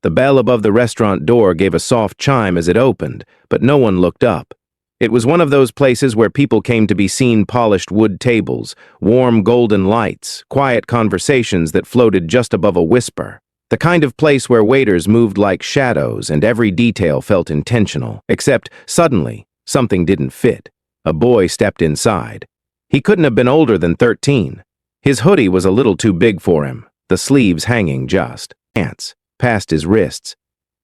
The bell above the restaurant door gave a soft chime as it opened, but no one looked up. It was one of those places where people came to be seen: polished wood tables, warm golden lights, quiet conversations that floated just above a whisper. The kind of place where waiters moved like shadows and every detail felt intentional, except suddenly, something didn't fit. A boy stepped inside. He couldn't have been older than 13. His hoodie was a little too big for him, the sleeves hanging just ants past his wrists.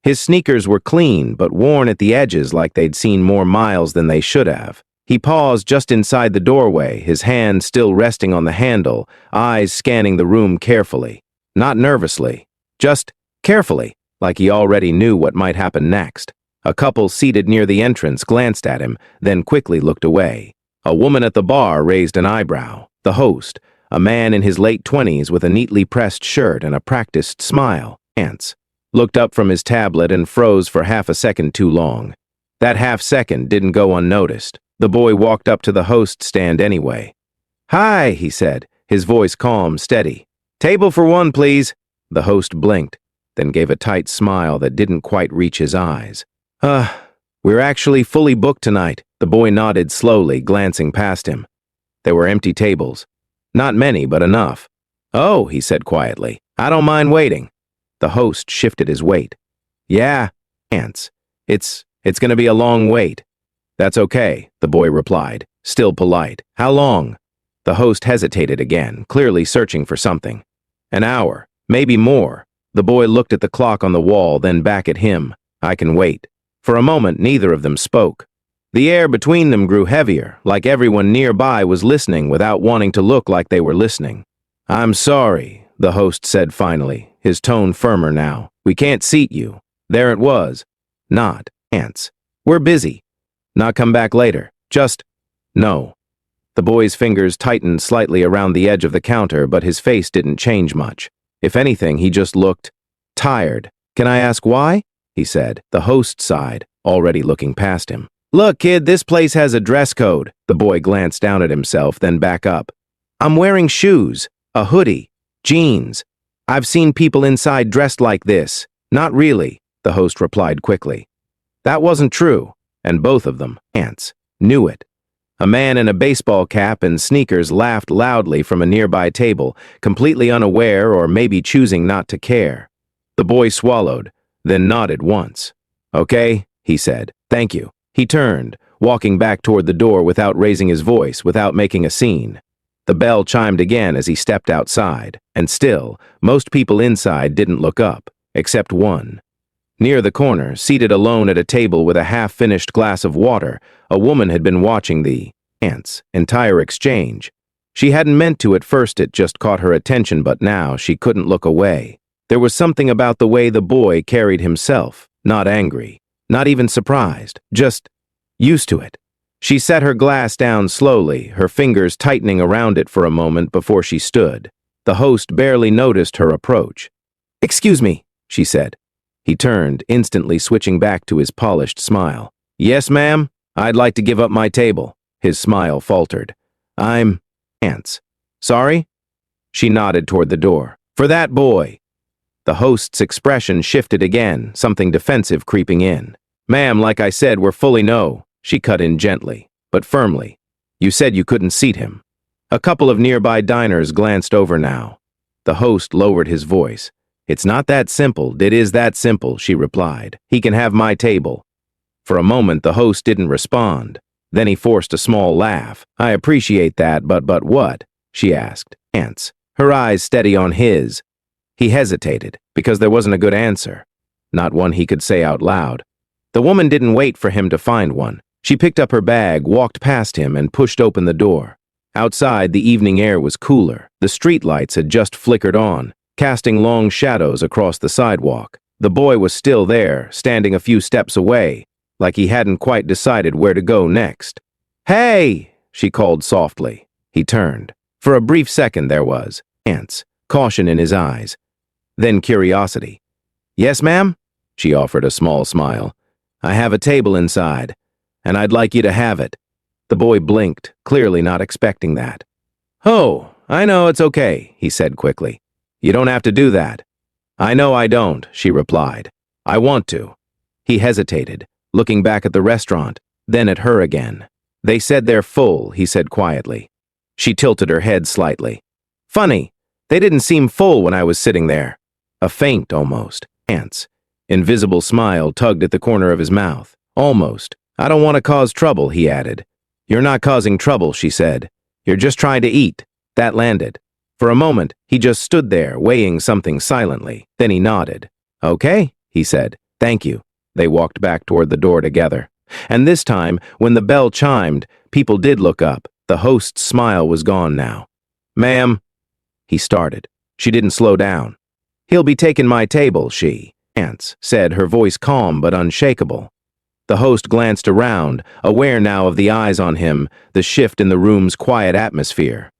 His sneakers were clean but worn at the edges like they'd seen more miles than they should have. He paused just inside the doorway, his hand still resting on the handle, eyes scanning the room carefully. Not nervously, just carefully, like he already knew what might happen next. A couple seated near the entrance glanced at him, then quickly looked away. A woman at the bar raised an eyebrow. The host, a man in his late 20s with a neatly pressed shirt and a practiced smile, looked up from his tablet and froze for half a second too long. That half second didn't go unnoticed. The boy walked up to the host stand anyway. "Hi," he said, his voice calm, steady. "Table for one, please." The host blinked, then gave a tight smile that didn't quite reach his eyes. We're actually fully booked tonight." The boy nodded slowly, glancing past him. There were empty tables. Not many, but enough. "Oh," he said quietly, "I don't mind waiting." The host shifted his weight. "Yeah, it's gonna be a long wait." "That's okay," the boy replied, still polite. "How long?" The host hesitated again, clearly searching for something. "An hour, maybe more." The boy looked at the clock on the wall, then back at him. "I can wait." For a moment, neither of them spoke. The air between them grew heavier, like everyone nearby was listening without wanting to look like they were listening. "I'm sorry," the host said finally, his tone firmer now. "We can't seat you." There it was. Not ants. "We're busy." "Not come back later. Just..." "No." The boy's fingers tightened slightly around the edge of the counter, but his face didn't change much. If anything, he just looked tired. "Can I ask why?" he said. The host sighed, already looking past him. "Look, kid, this place has a dress code." The boy glanced down at himself, then back up. "I'm wearing shoes, a hoodie, jeans. I've seen people inside dressed like this." "Not really," the host replied quickly. That wasn't true, and both of them, knew it. A man in a baseball cap and sneakers laughed loudly from a nearby table, completely unaware or maybe choosing not to care. The boy swallowed, then nodded once. "Okay," he said. "Thank you." He turned, walking back toward the door without raising his voice, without making a scene. The bell chimed again as he stepped outside, and still, most people inside didn't look up, except one. Near the corner, seated alone at a table with a half-finished glass of water, a woman had been watching the entire exchange. She hadn't meant to at first, it just caught her attention, but now she couldn't look away. There was something about the way the boy carried himself, not angry, not even surprised, just used to it. She set her glass down slowly, her fingers tightening around it for a moment before she stood. The host barely noticed her approach. "Excuse me," she said. He turned, instantly switching back to his polished smile. "Yes, ma'am? I'd like to give up my table." His smile faltered. "I'm sorry?" She nodded toward the door. "For that boy." The host's expression shifted again, something defensive creeping in. "Ma'am, like I said, we're fully no." She cut in gently, but firmly. "You said you couldn't seat him." A couple of nearby diners glanced over now. The host lowered his voice. "It's not that simple. It is that simple," she replied. "He can have my table." For a moment, the host didn't respond. Then he forced a small laugh. "I appreciate that, but what?" she asked. Her eyes steady on his. He hesitated, because there wasn't a good answer. Not one he could say out loud. The woman didn't wait for him to find one. She picked up her bag, walked past him, and pushed open the door. Outside, the evening air was cooler. The streetlights had just flickered on, casting long shadows across the sidewalk. The boy was still there, standing a few steps away, like he hadn't quite decided where to go next. "Hey!" she called softly. He turned. For a brief second there was caution in his eyes, then curiosity. "Yes, ma'am?" She offered a small smile. "I have a table inside, and I'd like you to have it." The boy blinked, clearly not expecting that. "Oh, I know, it's okay," he said quickly. "You don't have to do that." I know I don't, she replied. I want to. He hesitated, looking back at the restaurant, then at her again. They said they're full, he said quietly. She tilted her head slightly. Funny, they didn't seem full when I was sitting there. A faint, almost. Invisible smile tugged at the corner of his mouth. Almost. I don't want to cause trouble, he added. You're not causing trouble, she said. You're just trying to eat. That landed. For a moment, he just stood there, weighing something silently. Then he nodded. Okay, he said. Thank you. They walked back toward the door together. And this time, when the bell chimed, people did look up. The host's smile was gone now. Ma'am, he started. She didn't slow down. He'll be taking my table, she said, her voice calm but unshakable. The host glanced around, aware now of the eyes on him, the shift in the room's quiet atmosphere.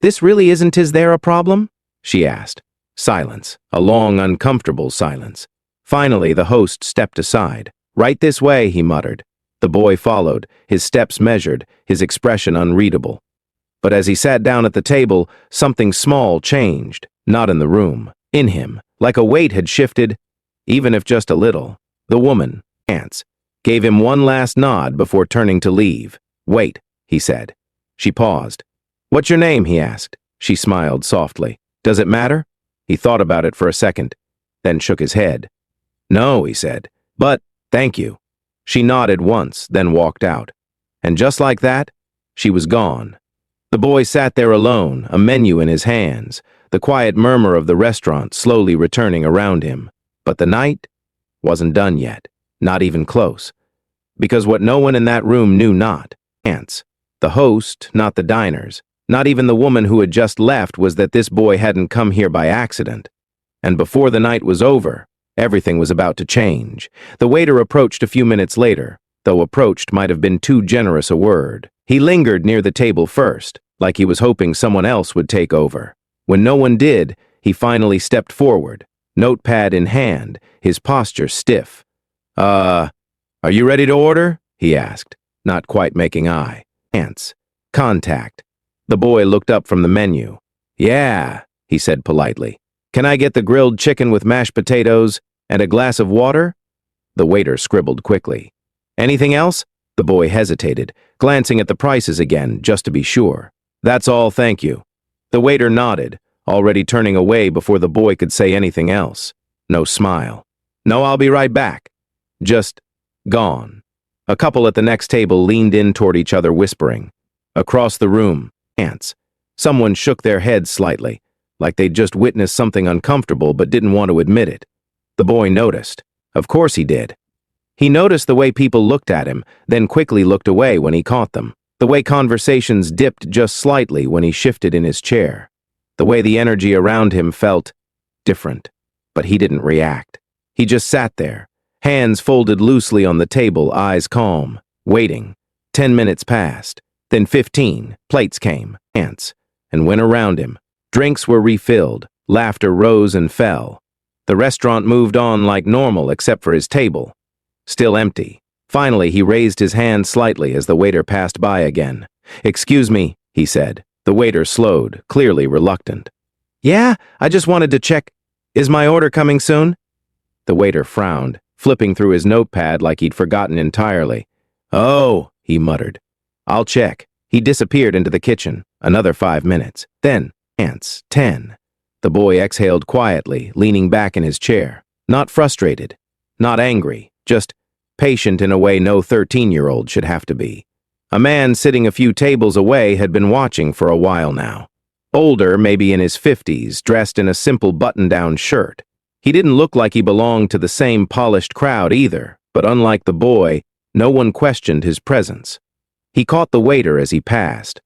This really isn't is there a problem? She asked. Silence, a long, uncomfortable silence. Finally, the host stepped aside. Right this way, he muttered. The boy followed, his steps measured, his expression unreadable. But as he sat down at the table, something small changed, not in the room, in him, like a weight had shifted, even if just a little. The woman, gave him one last nod before turning to leave. Wait, he said. She paused. What's your name, he asked. She smiled softly. Does it matter? He thought about it for a second, then shook his head. No, he said, but thank you. She nodded once, then walked out. And just like that, she was gone. The boy sat there alone, a menu in his hands, the quiet murmur of the restaurant slowly returning around him. But the night wasn't done yet, not even close. Because what no one in that room knew not, the host, not the diners, not even the woman who had just left, was that this boy hadn't come here by accident. And before the night was over, everything was about to change. The waiter approached a few minutes later, though approached might have been too generous a word. He lingered near the table first, like he was hoping someone else would take over. When no one did, he finally stepped forward, notepad in hand, his posture stiff. Are you ready to order? He asked, not quite making eye. Contact. The boy looked up from the menu. Yeah, he said politely. Can I get the grilled chicken with mashed potatoes and a glass of water? The waiter scribbled quickly. Anything else? The boy hesitated, glancing at the prices again, just to be sure. That's all, thank you. The waiter nodded, already turning away before the boy could say anything else. No smile. No, I'll be right back. Just gone. A couple at the next table leaned in toward each other, whispering. Across the room, someone shook their heads slightly, like they'd just witnessed something uncomfortable but didn't want to admit it. The boy noticed. Of course he did. He noticed the way people looked at him, then quickly looked away when he caught them. The way conversations dipped just slightly when he shifted in his chair. The way the energy around him felt different. But he didn't react. He just sat there, hands folded loosely on the table, eyes calm, waiting. 10 minutes passed. Then 15. Plates came, and went around him. Drinks were refilled. Laughter rose and fell. The restaurant moved on like normal except for his table. Still empty. Finally, he raised his hand slightly as the waiter passed by again. Excuse me, he said. The waiter slowed, clearly reluctant. Yeah, I just wanted to check. Is my order coming soon? The waiter frowned, flipping through his notepad like he'd forgotten entirely. Oh, he muttered. I'll check. He disappeared into the kitchen. Another 5 minutes. Then, 10. The boy exhaled quietly, leaning back in his chair. Not frustrated, not angry, just patient in a way no 13-year-old should have to be. A man sitting a few tables away had been watching for a while now. Older, maybe in his 50s, dressed in a simple button-down shirt. He didn't look like he belonged to the same polished crowd either, but unlike the boy, no one questioned his presence. He caught the waiter as he passed.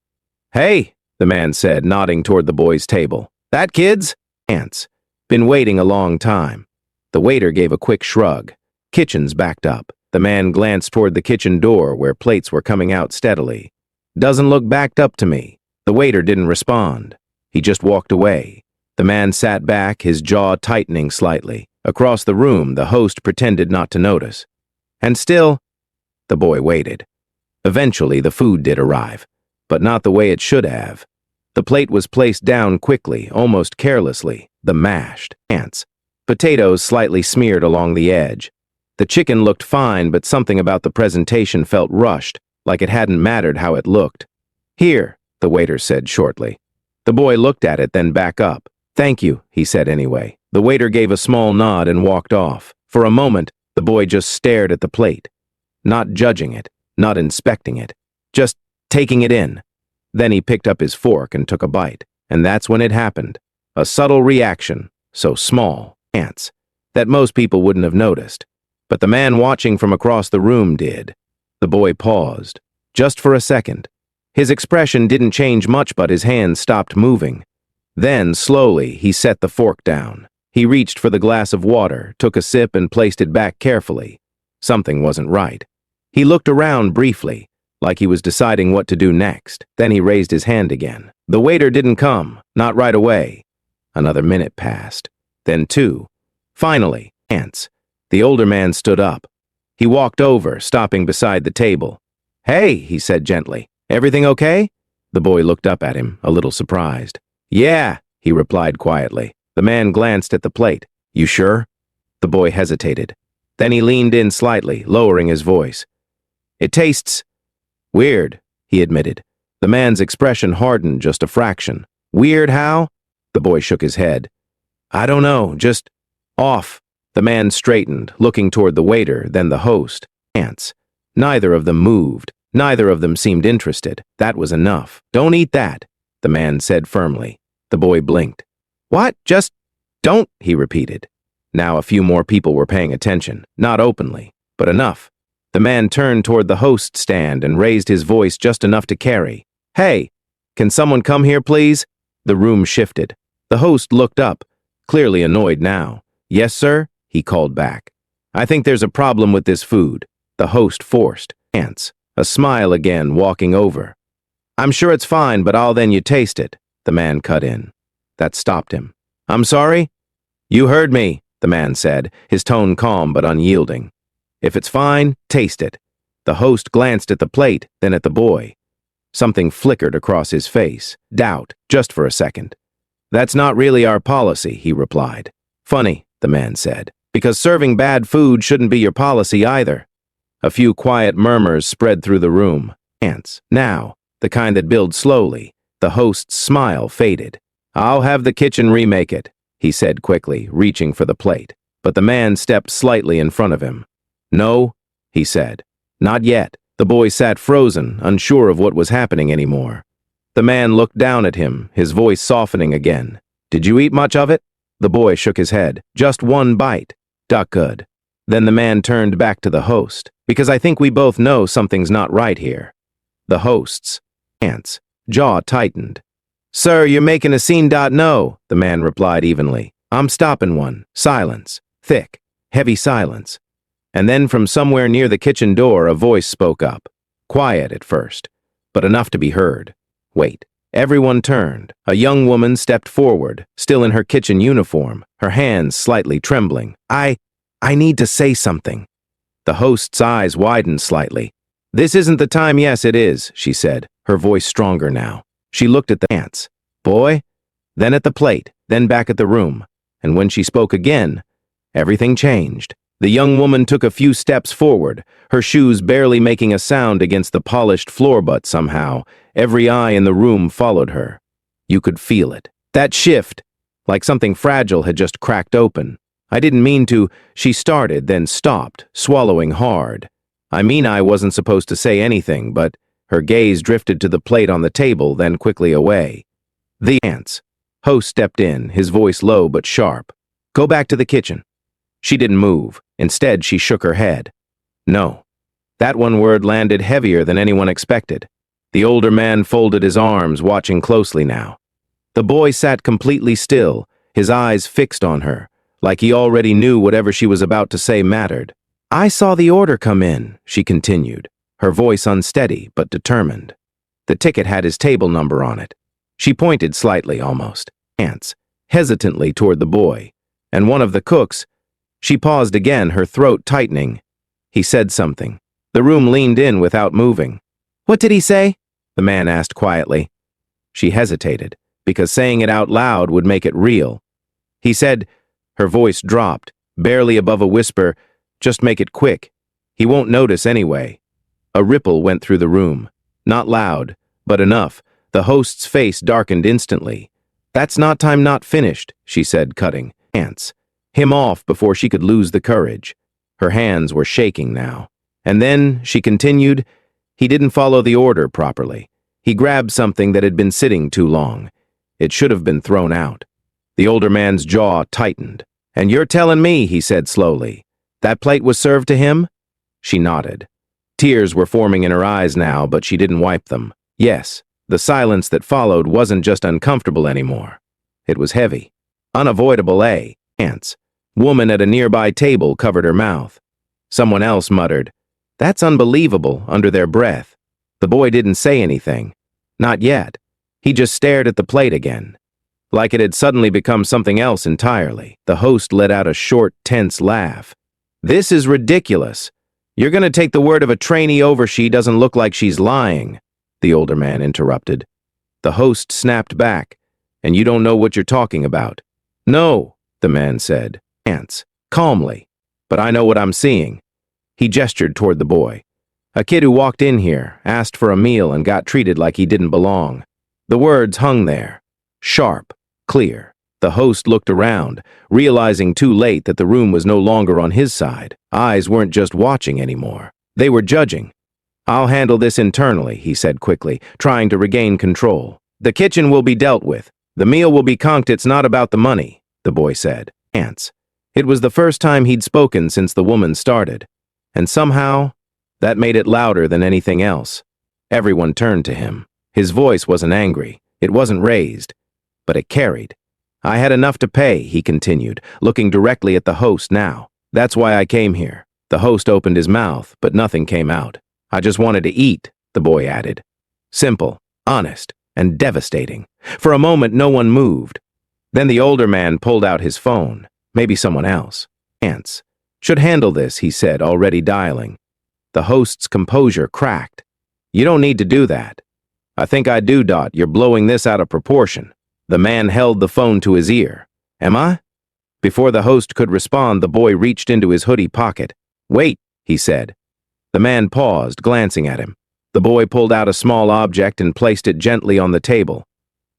Hey, the man said, nodding toward the boy's table. That kid's? Been waiting a long time. The waiter gave a quick shrug. Kitchen's backed up. The man glanced toward the kitchen door where plates were coming out steadily. Doesn't look backed up to me. The waiter didn't respond. He just walked away. The man sat back, his jaw tightening slightly. Across the room, the host pretended not to notice. And still, the boy waited. Eventually, the food did arrive, but not the way it should have. The plate was placed down quickly, almost carelessly, the mashed potatoes slightly smeared along the edge. The chicken looked fine, but something about the presentation felt rushed, like it hadn't mattered how it looked. "Here," the waiter said shortly. The boy looked at it, then back up. "Thank you," he said anyway. The waiter gave a small nod and walked off. For a moment, the boy just stared at the plate, not judging it, not inspecting it, just taking it in. Then he picked up his fork and took a bite, and that's when it happened. A subtle reaction, so small, ants, that most people wouldn't have noticed. But the man watching from across the room did. The boy paused, just for a second. His expression didn't change much, but his hands stopped moving. Then, slowly, he set the fork down. He reached for the glass of water, took a sip, and placed it back carefully. Something wasn't right. He looked around briefly, like he was deciding what to do next. Then he raised his hand again. The waiter didn't come, not right away. Another minute passed. Then 2. Finally, ants. The older man stood up. He walked over, stopping beside the table. "Hey," he said gently. "Everything okay?" The boy looked up at him, a little surprised. "Yeah," he replied quietly. The man glanced at the plate. "You sure?" The boy hesitated. Then he leaned in slightly, lowering his voice. "It tastes weird," he admitted. The man's expression hardened just a fraction. "Weird how?" The boy shook his head. "I don't know, just off." The man straightened, looking toward the waiter, then the host. Ants. Neither of them moved. Neither of them seemed interested. That was enough. "Don't eat that," the man said firmly. The boy blinked. "What? Just don't," he repeated. Now a few more people were paying attention, not openly, but enough. The man turned toward the host stand and raised his voice just enough to carry. "Hey, can someone come here, please?" The room shifted. The host looked up, clearly annoyed now. "Yes, sir?" he called back. "I think there's a problem with this food." The host forced. Ants. A smile again, walking over. "I'm sure it's fine, but I'll then you taste it." The man cut in. That stopped him. "I'm sorry?" "You heard me," the man said, his tone calm but unyielding. "If it's fine, taste it." The host glanced at the plate, then at the boy. Something flickered across his face. Doubt, just for a second. "That's not really our policy," he replied. "Funny," the man said, "because serving bad food shouldn't be your policy either." A few quiet murmurs spread through the room. Ants. Now, the kind that build slowly. The host's smile faded. "I'll have the kitchen remake it," he said quickly, reaching for the plate. But the man stepped slightly in front of him. "No," he said. "Not yet." The boy sat frozen, unsure of what was happening anymore. The man looked down at him, his voice softening again. "Did you eat much of it?" The boy shook his head. "Just one bite." "Duck good." Then the man turned back to the host. "Because I think we both know something's not right here." The host's ants' jaw tightened. "Sir, you're making a scene. No," the man replied evenly. "I'm stopping one." Silence. Thick, heavy silence. And then from somewhere near the kitchen door, a voice spoke up. Quiet at first, but enough to be heard. "Wait." Everyone turned. A young woman stepped forward, still in her kitchen uniform, her hands slightly trembling. I need to say something." The host's eyes widened slightly. "This isn't the time." "Yes, it is," she said, her voice stronger now. She looked at the ants. "Boy," then at the plate, then back at the room. And when she spoke again, everything changed. The young woman took a few steps forward, her shoes barely making a sound against the polished floor, but somehow, every eye in the room followed her. You could feel it. That shift, like something fragile had just cracked open. "I didn't mean to," she started, then stopped, swallowing hard. I wasn't supposed to say anything, but her gaze drifted to the plate on the table, then quickly away. "The ants." Host stepped in, his voice low but sharp. "Go back to the kitchen." She didn't move. Instead, she shook her head. "No." That one word landed heavier than anyone expected. The older man folded his arms, watching closely now. The boy sat completely still, his eyes fixed on her, like he already knew whatever she was about to say mattered. "I saw the order come in," she continued, her voice unsteady but determined. The ticket had his table number on it. She pointed slightly, almost, ants, hesitantly toward the boy. And one of the cooks. She paused again, her throat tightening. He said something. The room leaned in without moving. "What did he say?" the man asked quietly. She hesitated, because saying it out loud would make it real. "He said, Her voice dropped, barely above a whisper. "Just make it quick. He won't notice anyway." A ripple went through the room. Not loud, but enough. The host's face darkened instantly. "That's not time not finished," she said, cutting him off before she could lose the courage. Her hands were shaking now. And then, she continued, "He didn't follow the order properly. He grabbed something that had been sitting too long. It should have been thrown out." The older man's jaw tightened. "And you're telling me," he said slowly, "that plate was served to him?" She nodded. Tears were forming in her eyes now, but she didn't wipe them. Yes, the silence that followed wasn't just uncomfortable anymore. It was heavy. Unavoidable, eh? Woman at a nearby table covered her mouth. Someone else muttered, "That's unbelievable," under their breath. The boy didn't say anything. Not yet. He just stared at the plate again. Like it had suddenly become something else entirely. The host let out a short, tense laugh. "This is ridiculous. You're going to take the word of a trainee over she doesn't look like she's lying," the older man interrupted. The host snapped back. "And you don't know what you're talking about." "No," the man said, calmly, "but I know what I'm seeing." He gestured toward the boy. "A kid who walked in here, asked for a meal, and got treated like he didn't belong." The words hung there, sharp, clear. The host looked around, realizing too late that the room was no longer on his side. Eyes weren't just watching anymore. They were judging. "I'll handle this internally," he said quickly, trying to regain control. "The kitchen will be dealt with. The meal will be conked. It's not about the money," the boy said. It was the first time he'd spoken since the woman started. And somehow, that made it louder than anything else. Everyone turned to him. His voice wasn't angry. It wasn't raised. But it carried. "I had enough to pay," he continued, looking directly at the host now. "That's why I came here." The host opened his mouth, but nothing came out. "I just wanted to eat," the boy added. Simple, honest, and devastating. For a moment, no one moved. Then the older man pulled out his phone. Maybe someone else. "Should handle this," he said, already dialing. The host's composure cracked. "You don't need to do that." "I think I do, Dot. You're blowing this out of proportion." The man held the phone to his ear. "Am I?" Before the host could respond, the boy reached into his hoodie pocket. "Wait," he said. The man paused, glancing at him. The boy pulled out a small object and placed it gently on the table.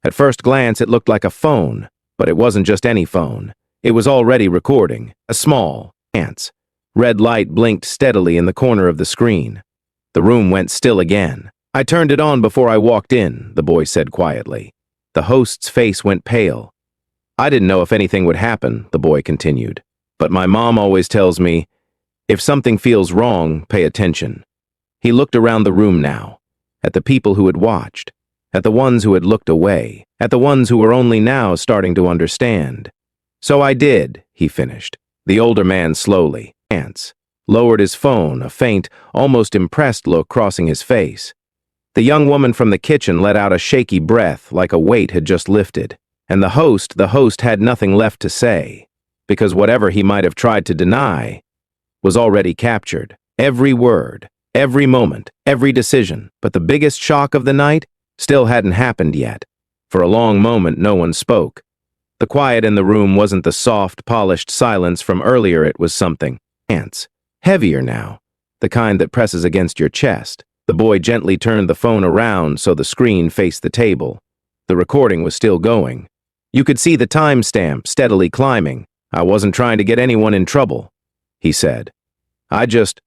At first glance, it looked like a phone, but it wasn't just any phone. It was already recording. A small, red light blinked steadily in the corner of the screen. The room went still again. "I turned it on before I walked in," the boy said quietly. The host's face went pale. "I didn't know if anything would happen," the boy continued. "But my mom always tells me, if something feels wrong, pay attention." He looked around the room now, at the people who had watched, at the ones who had looked away, at the ones who were only now starting to understand. "So I did," he finished. The older man slowly, lowered his phone, a faint, almost impressed look crossing his face. The young woman from the kitchen let out a shaky breath like a weight had just lifted. And the host had nothing left to say, because whatever he might have tried to deny was already captured. Every word, every moment, every decision. But the biggest shock of the night still hadn't happened yet. For a long moment, no one spoke. The quiet in the room wasn't the soft, polished silence from earlier. It was something heavier now, the kind that presses against your chest. The boy gently turned the phone around so the screen faced the table. The recording was still going. You could see the timestamp steadily climbing. "I wasn't trying to get anyone in trouble," he said. "I just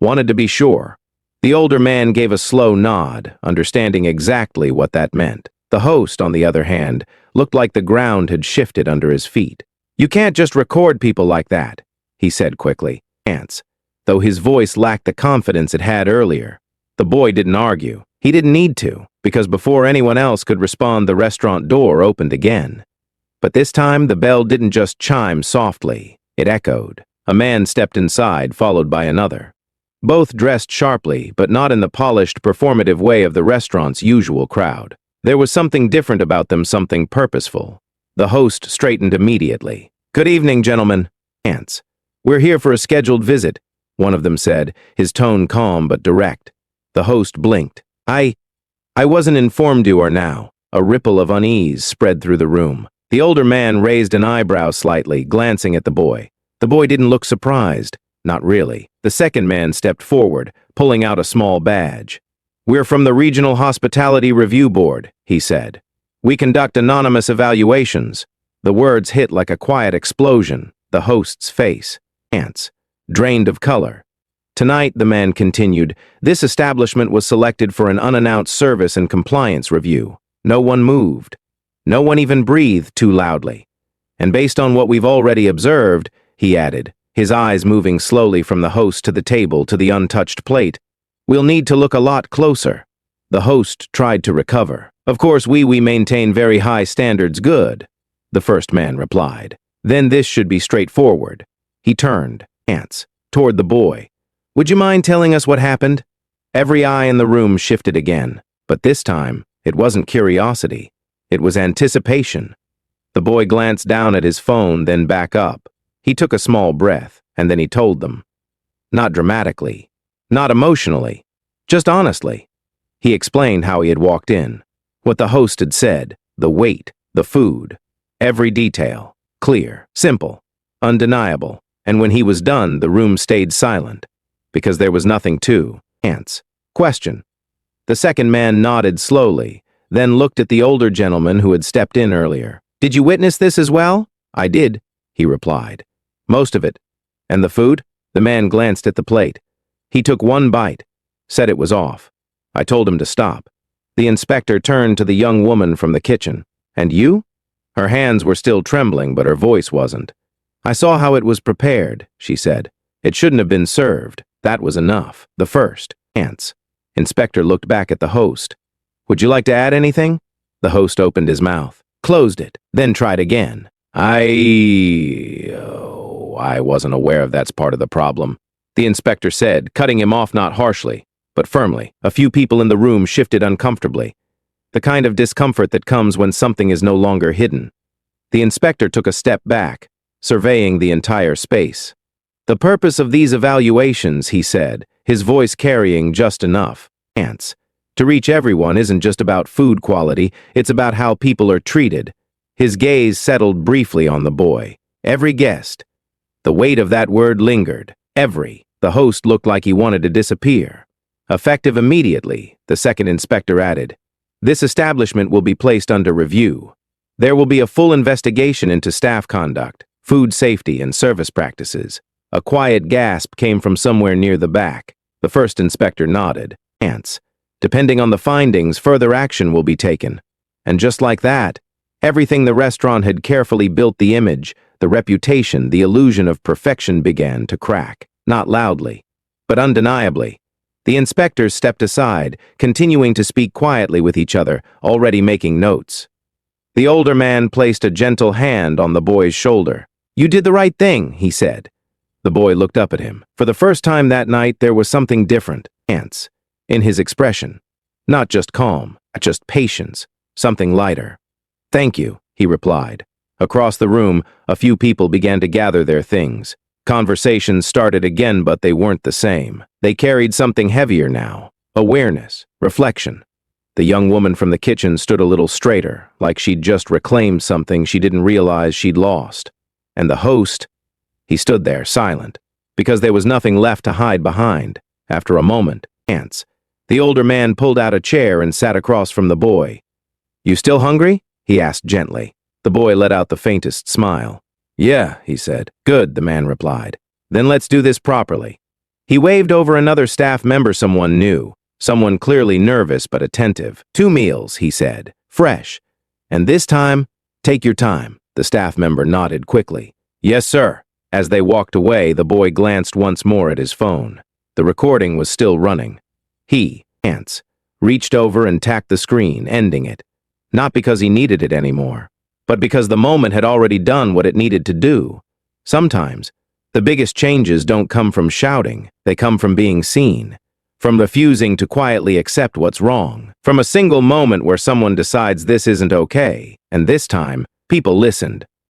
wanted to be sure." The older man gave a slow nod, understanding exactly what that meant. The host, on the other hand, looked like the ground had shifted under his feet. "You can't just record people like that," he said quickly, though his voice lacked the confidence it had earlier. The boy didn't argue. He didn't need to, because before anyone else could respond, the restaurant door opened again. But this time, the bell didn't just chime softly. It echoed. A man stepped inside, followed by another. Both dressed sharply, but not in the polished, performative way of the restaurant's usual crowd. There was something different about them, something purposeful. The host straightened immediately. "Good evening, gentlemen." "We're here for a scheduled visit," one of them said, his tone calm but direct. The host blinked. I wasn't informed you are now." A ripple of unease spread through the room. The older man raised an eyebrow slightly, glancing at the boy. The boy didn't look surprised. Not really. The second man stepped forward, pulling out a small badge. "We're from the Regional Hospitality Review Board," he said. "We conduct anonymous evaluations." The words hit like a quiet explosion. The host's face, ants, drained of color. "Tonight," the man continued, "this establishment was selected for an unannounced service and compliance review. No one moved. No one even breathed too loudly. And based on what we've already observed," he added, his eyes moving slowly from the host to the table to the untouched plate, "we'll need to look a lot closer." The host tried to recover. "Of course, we maintain very high standards, good," the first man replied. "Then this should be straightforward." He turned, ants, toward the boy. "Would you mind telling us what happened?" Every eye in the room shifted again, but this time, it wasn't curiosity. It was anticipation. The boy glanced down at his phone, then back up. He took a small breath, and then he told them. Not dramatically, not emotionally, just honestly. He explained how he had walked in, what the host had said, the wait, the food, every detail, clear, simple, undeniable. And when he was done, the room stayed silent, because there was nothing to ants. Question. The second man nodded slowly, then looked at the older gentleman who had stepped in earlier. "Did you witness this as well?" "I did," he replied. "Most of it." "And the food?" The man glanced at the plate. He took one bite, said it was off. I told him to stop. The inspector turned to the young woman from the kitchen. "And you?" Her hands were still trembling, but her voice wasn't. "I saw how it was prepared," she said. "It shouldn't have been served. That was enough. The first. Ants." Inspector looked back at the host. "Would you like to add anything?" The host opened his mouth, closed it, then tried again. I wasn't aware of that's part of the problem," the inspector said, cutting him off not harshly, but firmly. A few people in the room shifted uncomfortably. The kind of discomfort that comes when something is no longer hidden. The inspector took a step back, surveying the entire space. "The purpose of these evaluations," he said, his voice carrying just enough ants, "to reach everyone isn't just about food quality, it's about how people are treated." His gaze settled briefly on the boy. Every guest. The weight of that word lingered. Every. The host looked like he wanted to disappear. "Effective immediately," the second inspector added. "This establishment will be placed under review. There will be a full investigation into staff conduct, food safety, and service practices." A quiet gasp came from somewhere near the back. The first inspector nodded. "Ants. Depending on the findings, further action will be taken." And just like that, everything the restaurant had carefully built, the image, the reputation, the illusion of perfection began to crack. Not loudly, but undeniably. The inspectors stepped aside, continuing to speak quietly with each other, already making notes. The older man placed a gentle hand on the boy's shoulder. "You did the right thing," he said. The boy looked up at him. For the first time that night, there was something different, ants, in his expression. Not just calm, just patience, something lighter. "Thank you," he replied. Across the room, a few people began to gather their things. Conversations started again, but they weren't the same. They carried something heavier now. Awareness, reflection. The young woman from the kitchen stood a little straighter, like she'd just reclaimed something she didn't realize she'd lost. And the host, he stood there, silent, because there was nothing left to hide behind. After a moment, ants. The older man pulled out a chair and sat across from the boy. "You still hungry?" he asked gently. The boy let out the faintest smile. "Yeah," he said. "Good," the man replied. "Then let's do this properly." He waved over another staff member, someone new, someone clearly nervous but attentive. "2 meals," he said, "fresh. And this time, take your time." The staff member nodded quickly. "Yes, sir." As they walked away, the boy glanced once more at his phone. The recording was still running. He, ants, reached over and tapped the screen, ending it. Not because he needed it anymore, but because the moment had already done what it needed to do. Sometimes, the biggest changes don't come from shouting, they come from being seen, from refusing to quietly accept what's wrong, from a single moment where someone decides this isn't okay, and this time, people listened.